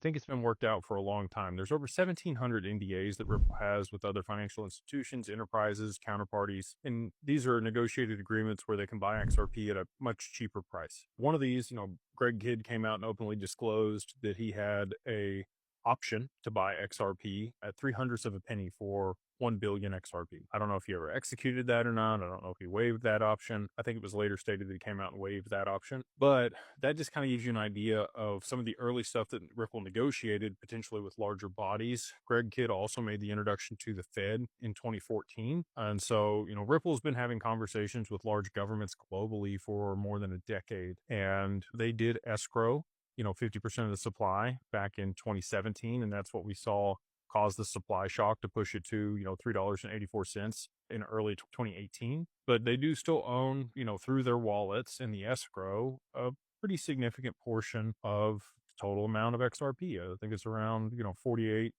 think it's been worked out for a long time. There's over 1,700 NDAs that Ripple has with other financial institutions, enterprises, counterparties, and these are negotiated agreements where they can buy XRP at a much cheaper price. One of these, Greg Kidd came out and openly disclosed that he had a option to buy XRP at 300ths of a penny for 1 billion XRP. I don't know if he ever executed that or not. I don't know if he waived that option. I think it was later stated that he came out and waived that option. But that just kind of gives you an idea of some of the early stuff that Ripple negotiated potentially with larger bodies. Greg Kidd also made the introduction to the Fed in 2014. And so, Ripple's been having conversations with large governments globally for more than a decade. And they did escrow 50% of the supply back in 2017. And that's what we saw cause the supply shock to push it to, $3.84 in early 2018. But they do still own, through their wallets in the escrow, a pretty significant portion of the total amount of XRP. I think it's around, 47%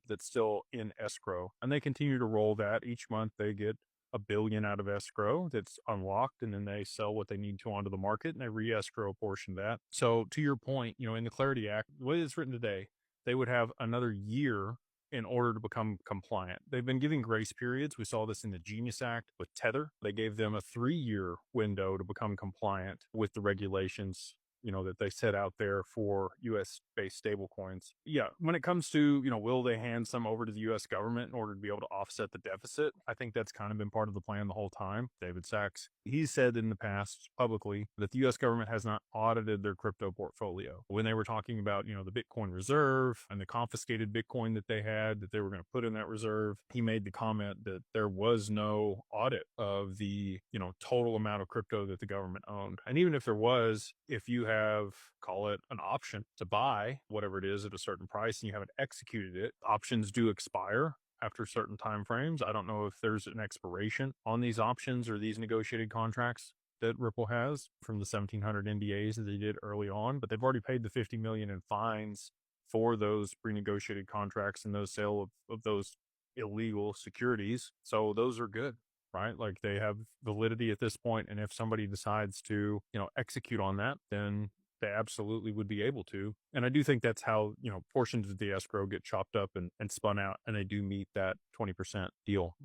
that's still in escrow. And they continue to roll that. Each month they get a billion out of escrow that's unlocked, and then they sell what they need to onto the market and they re-escrow a portion of that. So to your point, in the Clarity Act, the way it's written today, they would have another year in order to become compliant. They've been giving grace periods. We saw this in the Genius Act with Tether. They gave them a 3-year window to become compliant with the regulations, that they set out there for US based stablecoins. Yeah. When it comes to, will they hand some over to the US government in order to be able to offset the deficit? I think that's kind of been part of the plan the whole time. David Sachs, he's said in the past publicly that the US government has not audited their crypto portfolio. When they were talking about, the Bitcoin reserve and the confiscated Bitcoin that they had that they were going to put in that reserve, he made the comment that there was no audit of the, total amount of crypto that the government owned. And even if there was, if you have, call it an option to buy whatever it is at a certain price and you haven't executed it, options do expire after certain time frames. I don't know if there's an expiration on these options or these negotiated contracts that Ripple has from the 1,700 NDAs that they did early on, but they've already paid the 50 million in fines for those pre-negotiated contracts and those sale of those illegal securities. So those are good, right? Like they have validity at this point. And if somebody decides to, execute on that, then they absolutely would be able to. And I do think that's how, portions of the escrow get chopped up and spun out and they do meet that 20% deal.